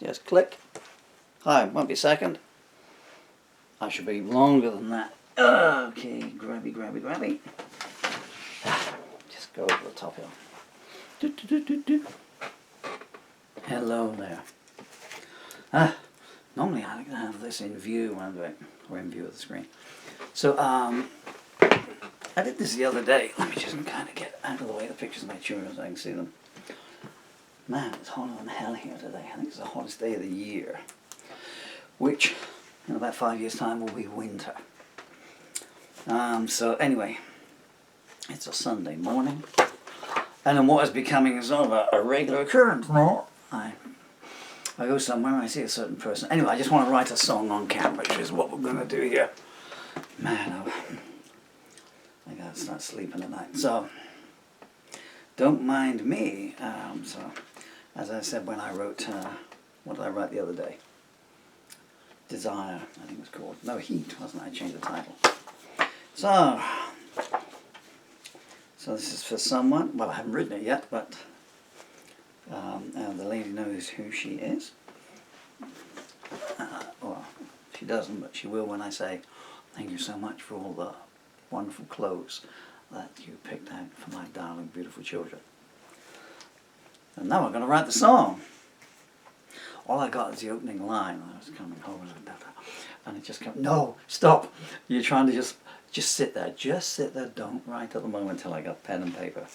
Just click. Hi, won't be a second. I should be longer than that. Okay, grabby. Just go over the top here. Hello there. Normally I like to have this in view when I do it, or in view of the screen. So, I did this the other day. Let me just kind of get out of the way the pictures of my children so I can see them. Man, it's hotter than hell here today. I think it's the hottest day of the year. Which, in about 5 years' time, will be winter. So anyway, it's a Sunday morning. And then what is becoming sort of a regular occurrence now, I go somewhere and I see a certain person. Anyway, I just want to write a song on camera, which is what we're going to do here. Man, I gotta start sleeping at night. So, don't mind me. So, as I said when I wrote, what did I write the other day? Desire, I think it was called. No, Heat, wasn't it? I changed the title. So this is for someone. Well, I haven't written it yet, but the lady knows who she is. Well, she doesn't, but she will when I say, thank you so much for all the wonderful clothes that you picked out for my darling, beautiful children. And now I'm going to write the song. All I got is the opening line. I was coming home and it just came. No, stop! You're trying to just sit there. Just sit there. Don't write at the moment until I got pen and paper.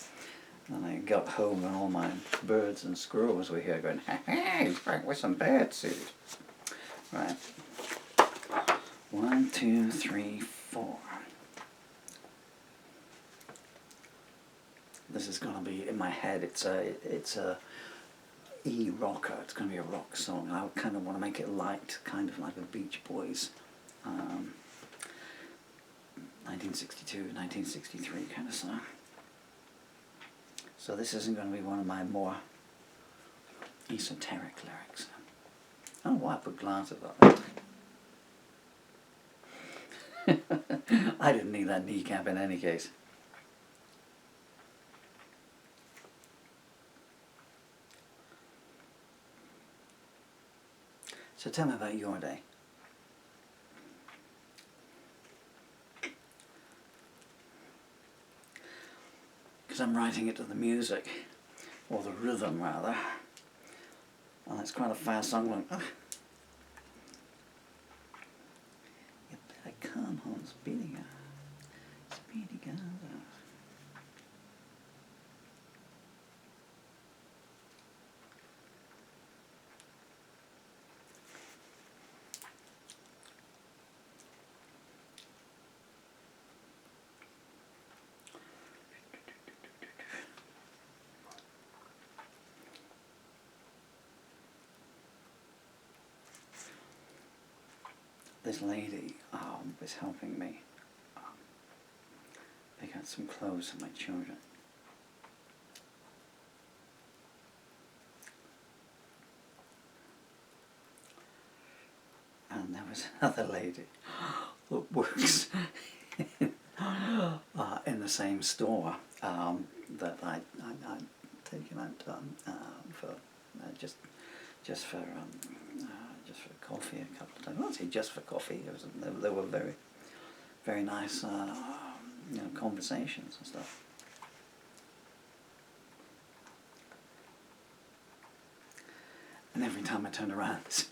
And I got home and all my birds and squirrels were here going, hey, he's back with some bird seed. Right. 1, 2, 3, 4. This is going to be in my head. It's a E-rocker. It's going to be a rock song. I kind of want to make it light, kind of like a Beach Boys 1962, 1963 kind of song. So this isn't going to be one of my more esoteric lyrics. I don't know why I put glasses on. I didn't need that kneecap in any case. So tell me about your day. Because I'm writing it to the music, or the rhythm rather, and it's quite a fast song like, oh. You better come home, speedy girl. Speedy girl. This lady was helping me pick out some clothes for my children. And there was another lady that works in the same store that I'd taken out for just for coffee a couple of times. I won't say just for coffee. There were very, very nice conversations and stuff. And every time I turned around,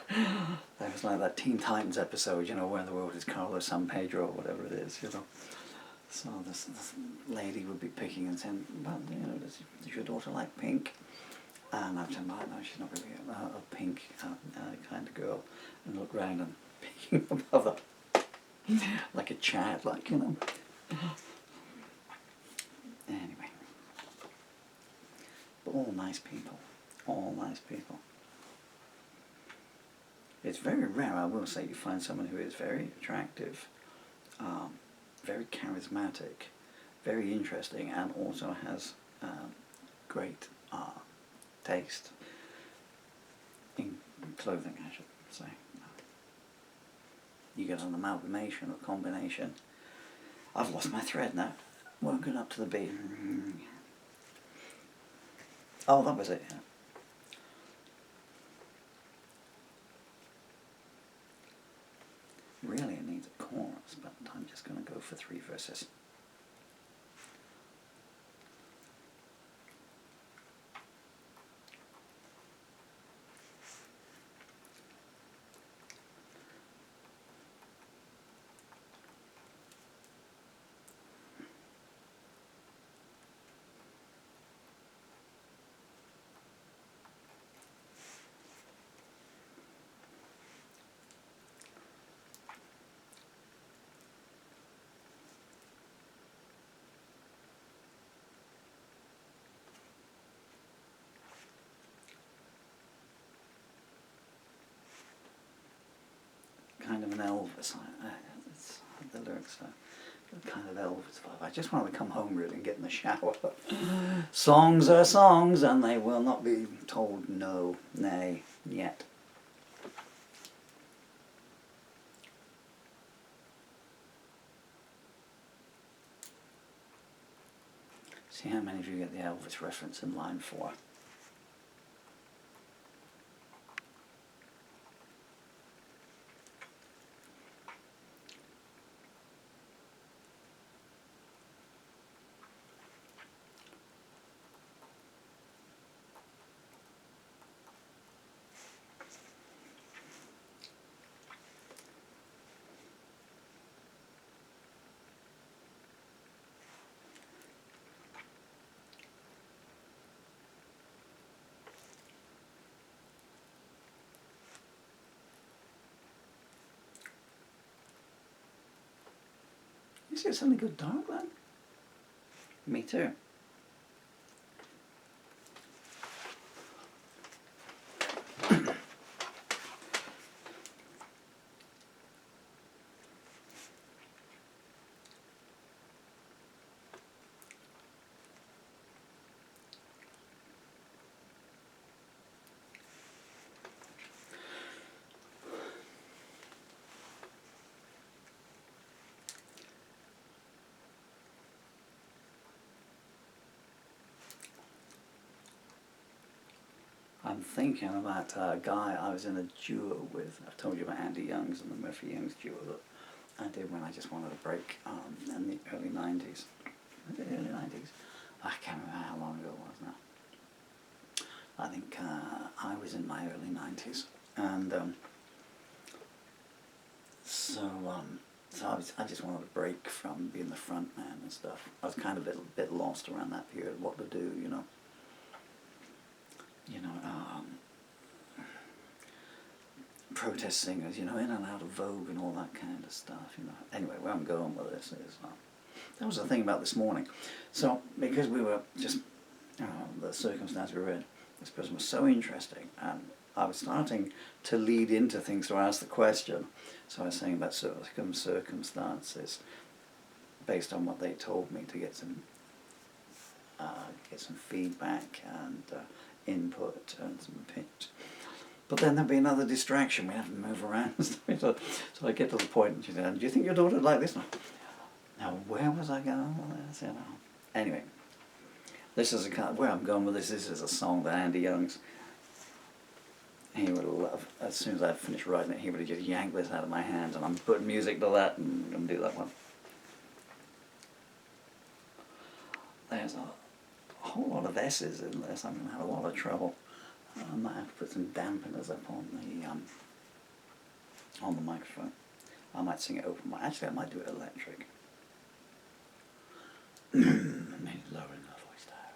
there was like that Teen Titans episode, where the world is Carlos San Pedro or whatever it is, So this lady would be picking and saying, well, does your daughter like pink? And I'd say, no, she's not really a pink kind of girl. And look round and picking above her, like a Chad, Anyway. But all nice people. All nice people. It's very rare, I will say, you find someone who is very attractive, very charismatic, very interesting, and also has great taste in clothing, I should say. You get an amalgamation or combination. I've lost my thread now. Woken up to the beat. Oh, that was it. Yeah. Really, it needs a chorus, but I'm just going to go for 3 verses. Kind of an Elvis. It's, the lyrics are kind of Elvis vibe. I just want to come home really and get in the shower. Songs are songs, and they will not be told no, nay, yet. See how many of you get the Elvis reference in line 4. You see, it's something good dark then? Me too. I'm thinking about a guy I was in a duo with. I've told you about Andy Young's and the Murphy Young's duo that I did when I just wanted a break in the early 90s. Was it early 90s? I can't remember how long ago it was now. I think I was in my early 90s. And so I just wanted a break from being the front man and stuff. I was kind of a bit lost around that period, what to do, you know. Protest singers, in and out of Vogue and all that kind of stuff, Anyway, where I'm going with this is, that was the thing about this morning. So, because we were just, the circumstance we were in, this person was so interesting, and I was starting to lead into things to ask the question. So I was saying about circumstances based on what they told me to get some feedback and input and some pitch. But then there'd be another distraction. We have to move around. So I get to the point, and she said, "Do you think your daughter would like this?" Now, where was I going with this? Anyway, this is where I'm going with this. This is a song that Andy Young's. He would love. As soon as I finished writing it, he would have just yanked this out of my hands, and I'm putting music to that and do that one. There's a whole lot of S's in this. I'm going to have a lot of trouble. I might have to put some dampeners up on the microphone. I might sing it open. Actually, I might do it electric. Maybe lowering the voice down.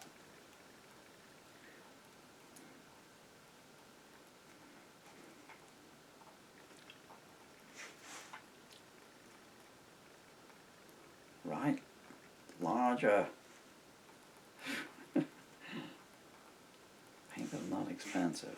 Right, larger. Paper not expensive.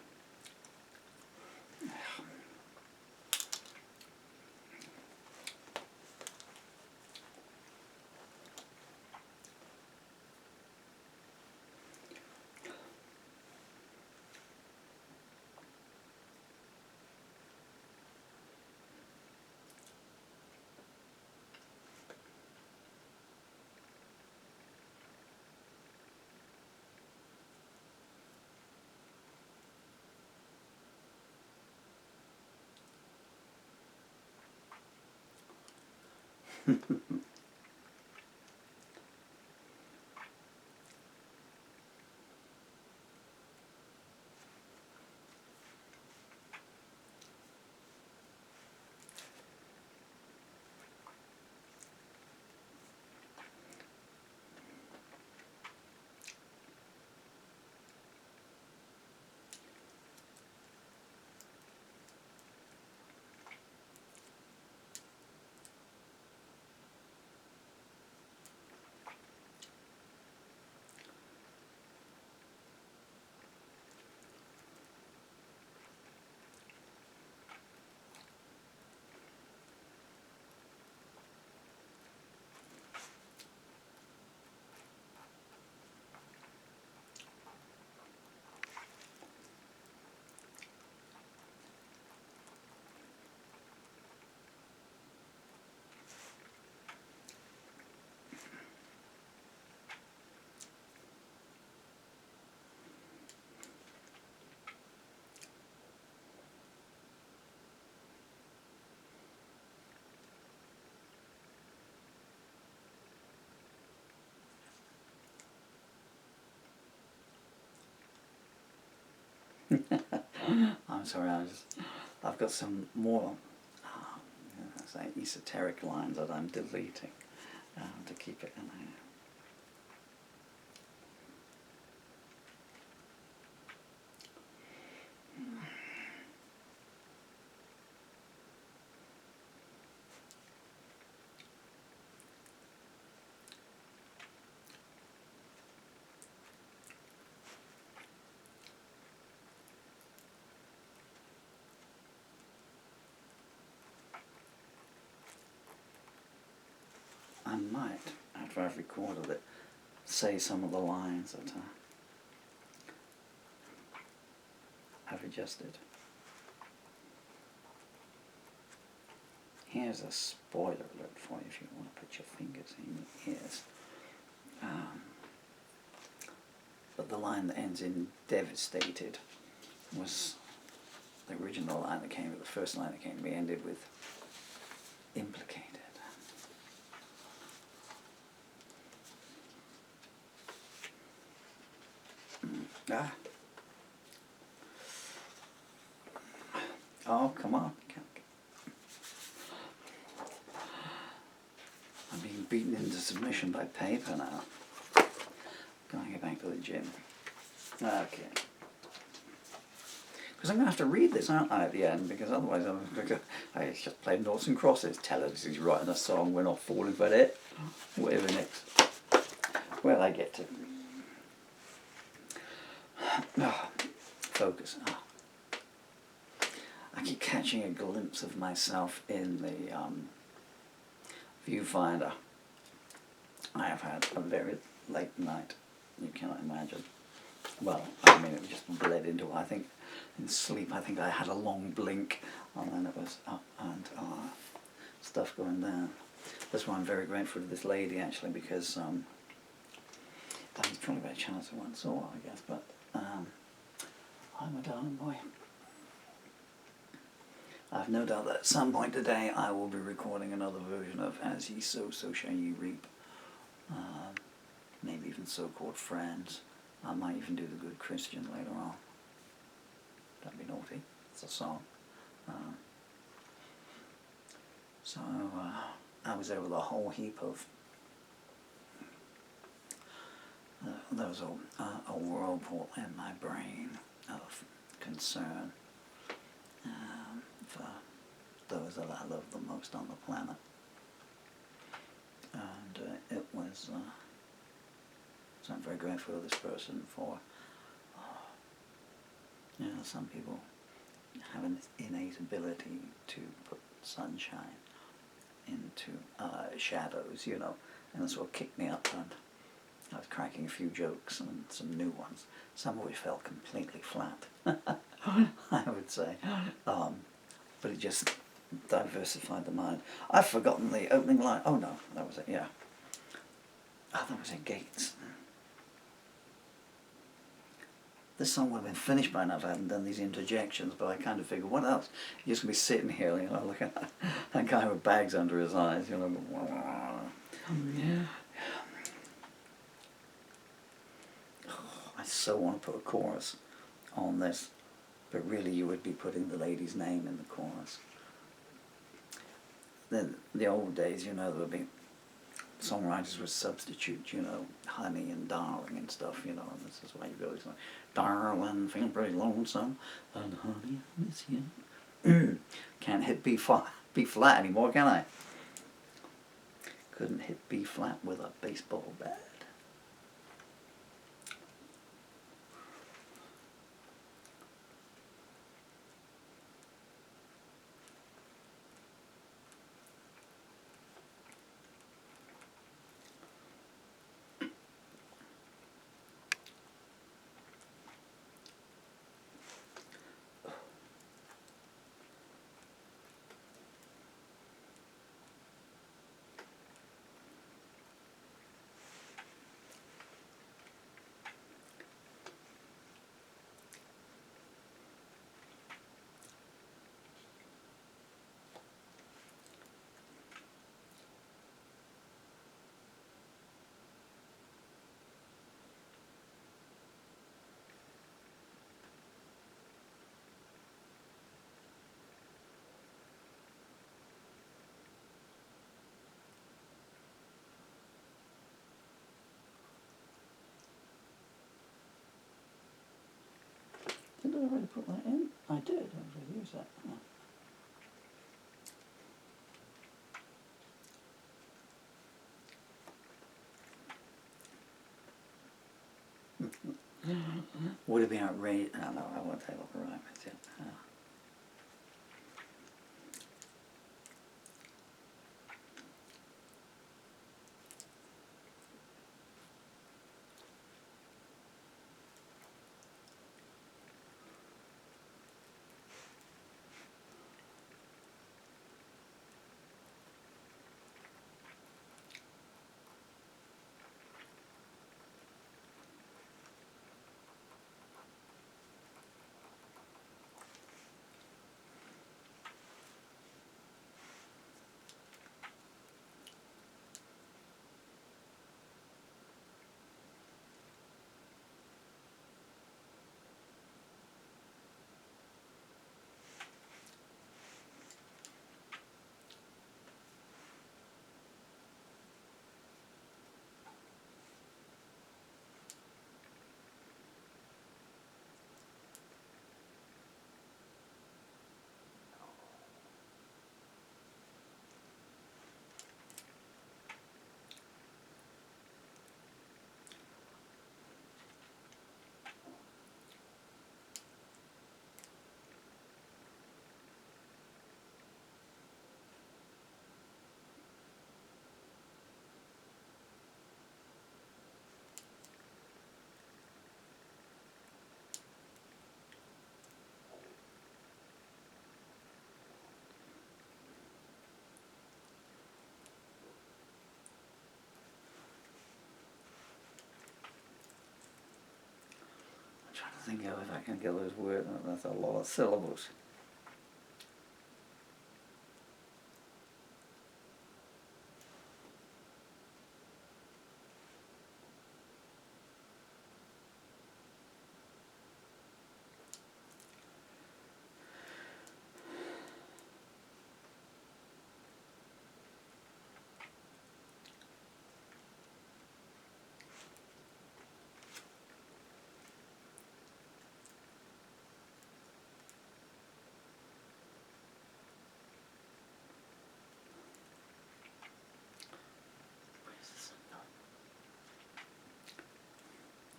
I'm sorry, I've got some more say esoteric lines that I'm deleting to keep it in there. I might, after I've recorded it, say some of the lines that I've adjusted. Here's a spoiler alert for you if you want to put your fingers in your ears. But the line that ends in devastated was the original line that came, the first line that came to me ended with implicated. Ah. Oh, come on. I'm being beaten into submission by paper now. Going to get back to the gym. Okay. Because I'm going to have to read this, aren't I, at the end? Because otherwise I'm going to go, I just play noughts and crosses. Tell us he's writing a song, we're not falling for it. Whatever next. Where'll I get to? Oh, focus. Oh. I keep catching a glimpse of myself in the viewfinder. I have had a very late night. You cannot imagine. Well, I mean, it just bled into it. I think in sleep, I think I had a long blink, and then it was up and stuff going down. That's why I'm very grateful to this lady, actually, because it's probably by chance I once saw her, I guess, but I'm a darling boy. I've no doubt that at some point today I will be recording another version of As Ye Sow, So Shall Ye Reap. Maybe even So-Called Friends. I might even do The Good Christian later on. Don't be naughty, it's a song. So I was there with a whole heap of there was a whirlpool in my brain of concern for those that I love the most on the planet. And it was, so I'm very grateful to this person for, some people have an innate ability to put sunshine into shadows, and that's what kicked me up, and I was cracking a few jokes and some new ones, some of which fell completely flat, I would say, but it just diversified the mind. I've forgotten the opening line. Oh no, that was it, yeah. Oh, that was in Gates. this song would have been finished by now if I hadn't done these interjections, but I kind of figured, what else? You're just going to be sitting here, you know, looking at that guy with bags under his eyes, you know. Yeah. I so want to put a chorus on this, but really you would be putting the lady's name in the chorus. Then the old days, you know, there would be songwriters would substitute, you know, honey and darling and stuff, you know, and this is why you go, like, darling, feeling pretty lonesome, and honey, I miss you. Can't hit B flat anymore, can I? Couldn't hit B flat with a baseball bat. Did I already put that in? I did. I already used that. Would it be outrageous? No, no, I won't take off the right with it. I'm trying to think of if I can get those words. That's a lot of syllables.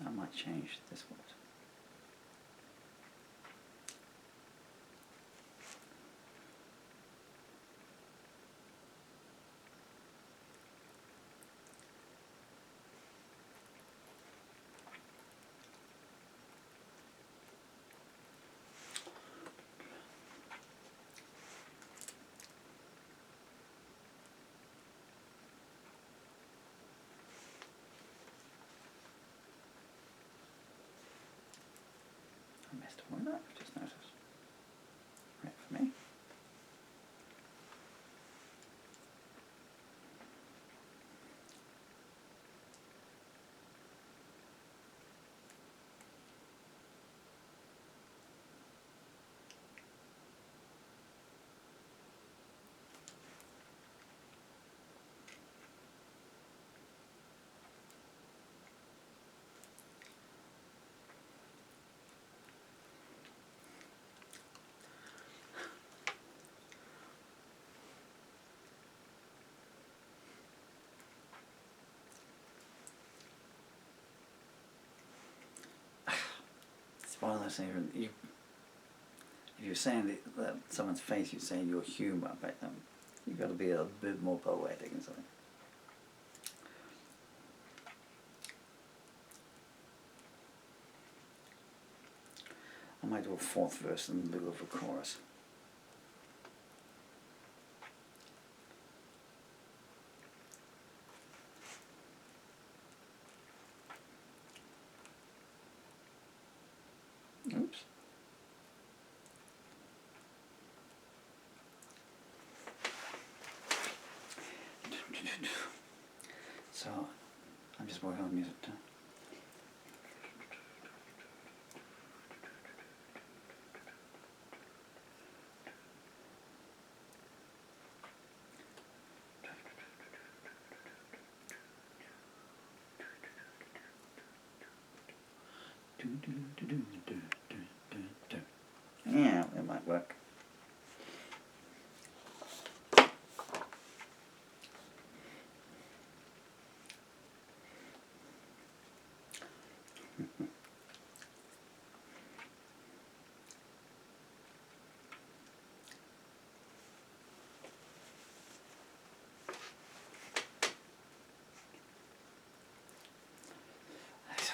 I might change this word. What did I just notice? Right for me. It's one of those things. If you're saying that someone's face, you're saying your humour, but you've got to be a bit more poetic and something. I might do a fourth verse in the middle of a chorus. Oops. So, I'm just working on music too. Yeah, it might work.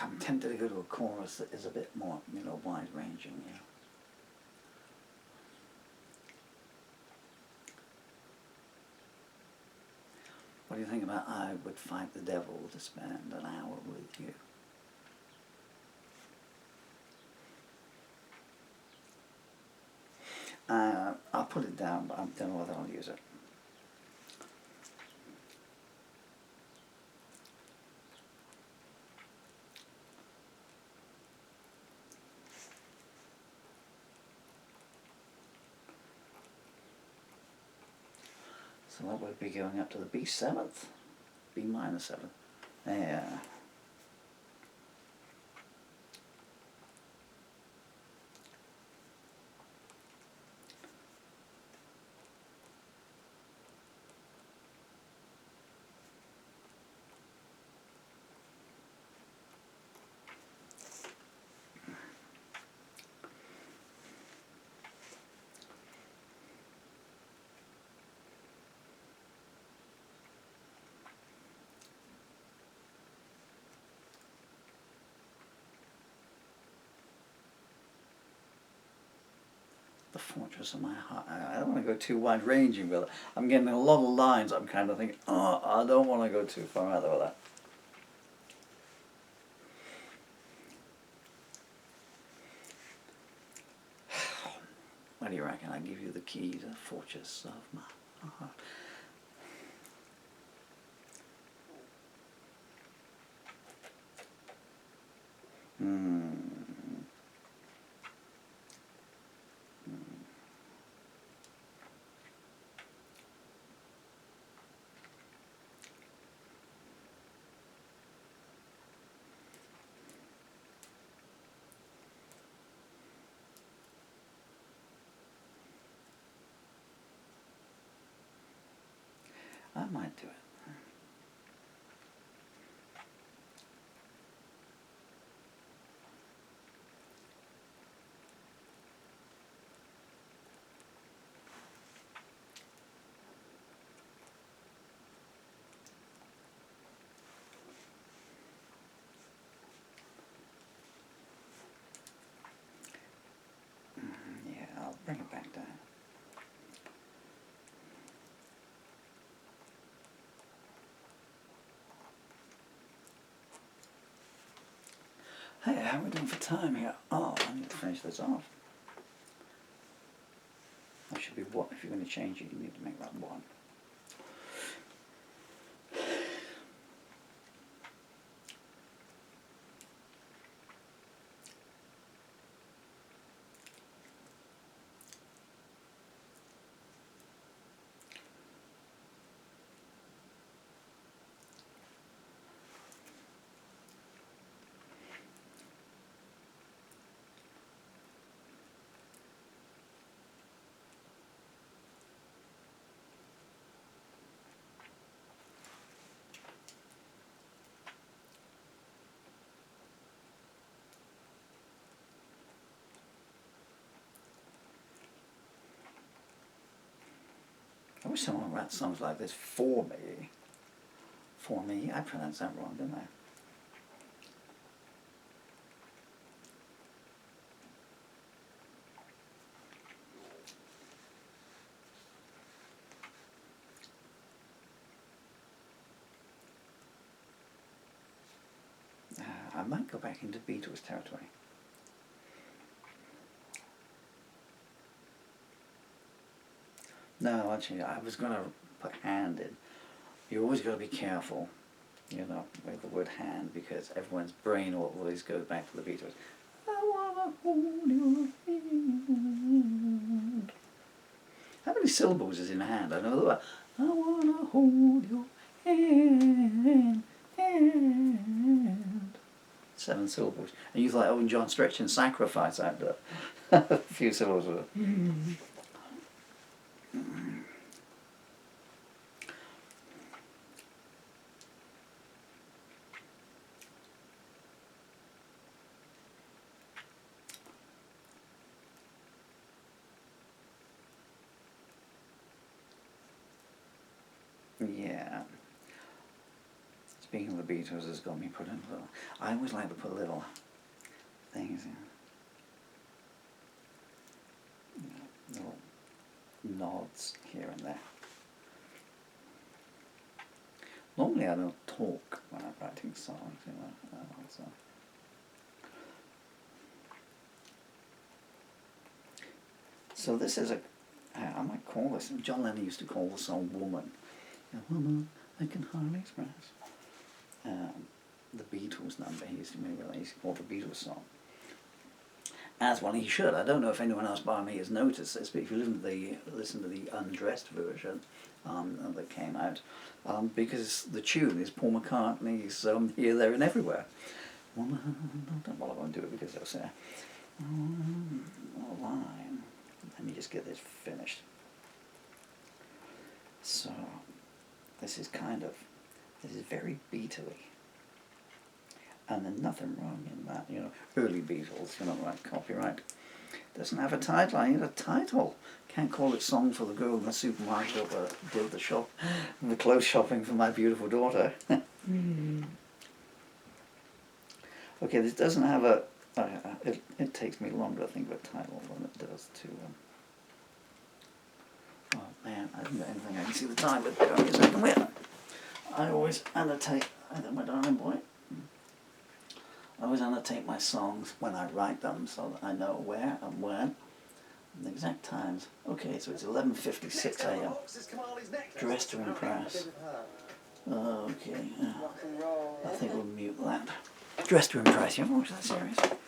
I'm tempted to go to a chorus that is a bit more, wide-ranging, What do you think about I would fight the devil to spend an hour with you? I'll put it down, but I don't know whether I'll use it. So that would be going up to the B7th, B minor 7th. Yeah. The fortress of my heart. I don't want to go too wide-ranging with it. I'm getting a lot of lines. I'm kind of thinking, oh, I don't want to go too far out with that. What do you reckon? I give you the key to the fortress of my heart. I might do it. Yeah, I'll bring it back down. Hey, how are we doing for time here? Oh, I need to finish this off. That should be what? If you're going to change it, you need to make that 1. I wish someone would write songs like this for me. For me? I pronounced that wrong, didn't I? I might go back into Beatles territory. No, actually, I was going to put hand in. You always got to be careful, you know, with the word hand, because everyone's brain always goes back to the Beatles. I wanna hold your hand. How many syllables is in hand? I know that. I wanna hold your hand. 7 syllables. And you thought Owen John Stretch and Sacrifice out there. A few syllables with it. Yeah. Speaking of the Beatles, has got me put in little. I always like to put little things in. Little nods here and there. Normally I don't talk when I'm writing songs, you know. So this is I might call this, John Lennon used to call the song Woman. A woman I can hardly express. The Beatles number, he used to call the Beatles song. As one he should. I don't know if anyone else by me has noticed this, but if you listen to the undressed version that came out, because the tune is Paul McCartney's Here, There and Everywhere. Woman, well, I won't do it because they'll say, line. Let me just get this finished. So, this is very Beatley. And there's nothing wrong in that, you know. Early Beatles, you know, right, copyright. Doesn't have a title, I need a title. Can't call it Song for the Girl in the Supermarket or did the clothes shopping for my beautiful daughter. Okay, this doesn't have it takes me longer to think of a title than it does to, oh man, I haven't got anything I can see the time, but give me a second, wait. I always annotate, my darling boy. I always annotate my songs when I write them so that I know where and when and the exact times. Okay, so it's 11:56 a.m. Dressed to Impress. Okay, I think we'll mute that. Dressed to Impress, you ever watched that series? So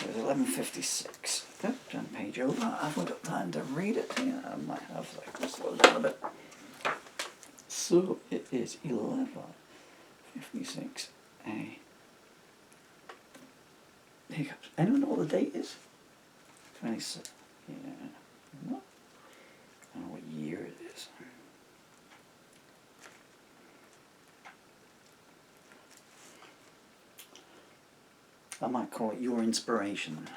it's 11:56. Oh, turn page over. I haven't got time to read it. Yeah, I might have to slow down a bit. So it is 11:56 a.m. Hiccups. Anyone know what the date is? 26. Yeah. No. I don't know what year it is. I might call it Your Inspiration.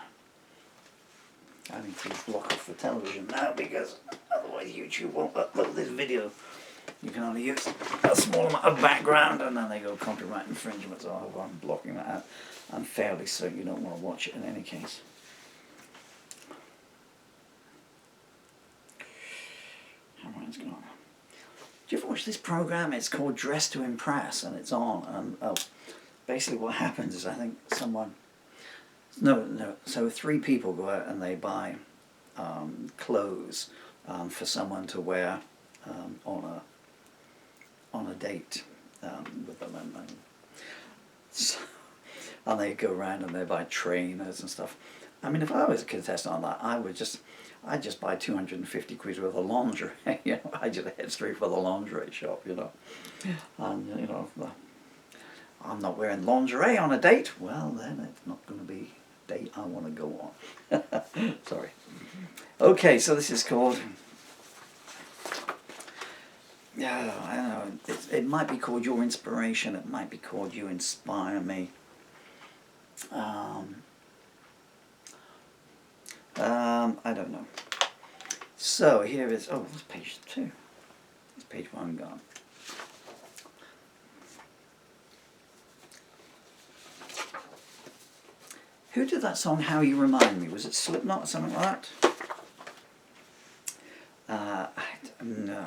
I need to block off the television now because otherwise YouTube won't upload this video. You can only use a small amount of background and then they go copyright infringement, so I'm blocking that out. I'm fairly certain you don't want to watch it in any case. Everyone's gone. Do you ever watch this program? It's called Dressed to Impress and it's on. And basically what happens is I think someone No. So 3 people go out and they buy clothes for someone to wear on a date with them, and they go around and they buy trainers and stuff. I mean, if I was a contestant on that, I'd just buy 250 quid worth of lingerie. You know, I just head straight for the lingerie shop. You know, and you know, I'm not wearing lingerie on a date. Well, then it's not going to be a date I want to go on. Sorry. Okay, so this is called. Yeah, I don't know. It might be called Your Inspiration. It might be called You Inspire Me. I don't know. So here is. Oh, it's page 2. It's page 1 gone. Who did that song? How You Remind Me? Was it Slipknot or something like that? I don't know.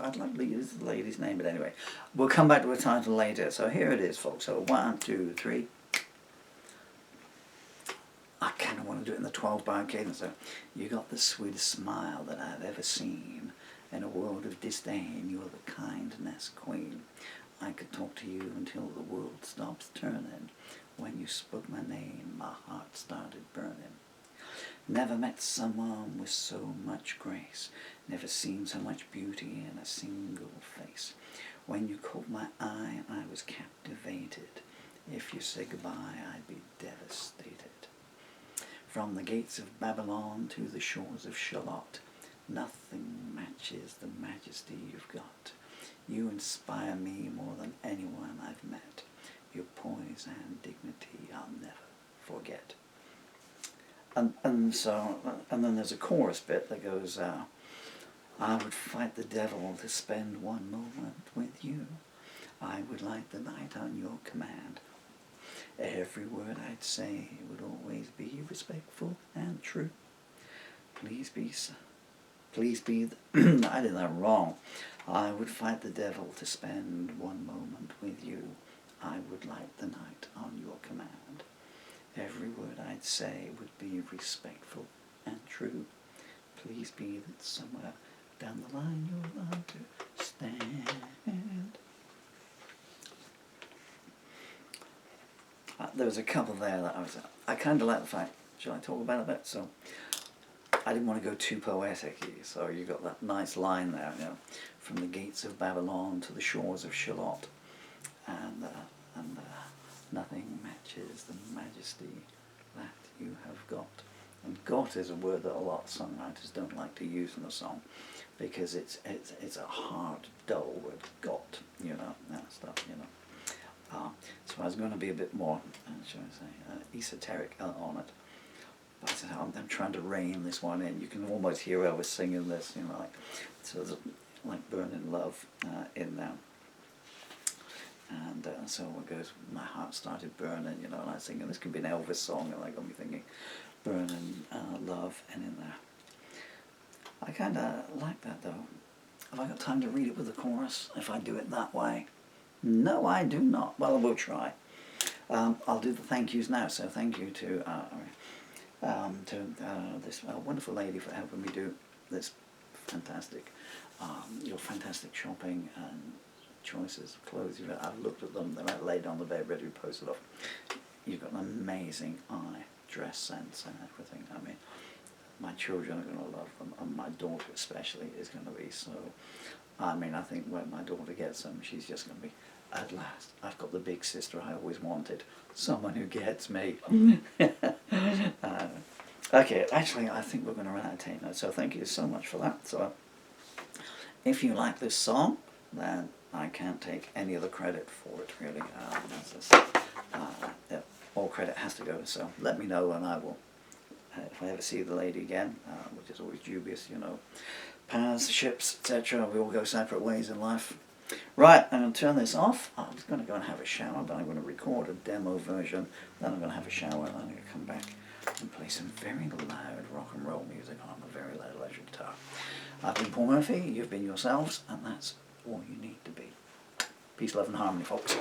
I'd like to use the lady's name, but anyway, we'll come back to a title later. So here it is, folks. So 1, 2, 3. I kind of want to do it in the 12-bar cadence. So you got the sweetest smile that I've ever seen. In a world of disdain, you're the kindness queen. I could talk to you until the world stops turning. When you spoke my name, my heart started burning. Never met someone with so much grace. Never seen so much beauty in a single face. When you caught my eye, I was captivated. If you say goodbye, I'd be devastated. From the gates of Babylon to the shores of Shalott, nothing matches the majesty you've got. You inspire me more than anyone I've met. Your poise and dignity I'll never forget. And then there's a chorus bit that goes, I would fight the devil to spend one moment with you. I would light the night on your command. Every word I'd say would always be respectful and true. Please be, I did that wrong. I would fight the devil to spend one moment with you. I would light the night on your command. Every word I'd say would be respectful and true. Please be that somewhere down the line you'll understand. There was a couple there that I kind of like the fact, shall I talk about it a bit? So, I didn't want to go too poetic-y, so you got that nice line there, you know, from the gates of Babylon to the shores of Shalott, and nothing matches the majesty that you have got. And got is a word that a lot of songwriters don't like to use in a song, because it's a hard, dull word, got, you know, that stuff, you know. So I was going to be a bit more, shall I say, esoteric on it. But I said, I'm trying to rein this one in. You can almost hear Elvis singing this, you know, like Burning Love in there. And so it goes, my heart started burning, you know, and I was thinking this could be an Elvis song, and I got me thinking, burning love, and in there. I kind of like that though. Have I got time to read it with the chorus if I do it that way? No, I do not. Well, we'll try. I'll do the thank yous now. So thank you to this wonderful lady for helping me do this fantastic, your fantastic shopping and choices of clothes. I've looked at them. They're laid on the bed, ready to be posted off. You've got an amazing eye, dress sense, and everything. I mean, my children are going to love them, and my daughter especially is going to be so. I mean, I think when my daughter gets them, she's just going to be, at last, I've got the big sister I always wanted. Someone who gets me. Okay, actually, I think we're going to run out of time now, so thank you so much for that. So, if you like this song, then I can't take any of the credit for it, really. Yeah, all credit has to go, so let me know and I will, if I ever see the lady again, which is always dubious, you know. Paths, ships, etc. We all go separate ways in life. Right, I'm going to turn this off. I was going to go and have a shower, but I'm going to record a demo version. Then I'm going to have a shower, and I'm going to come back and play some very loud rock and roll music on a very loud electric guitar. I've been Paul Murphy, you've been yourselves, and that's all you need to be. Peace, love and harmony, folks.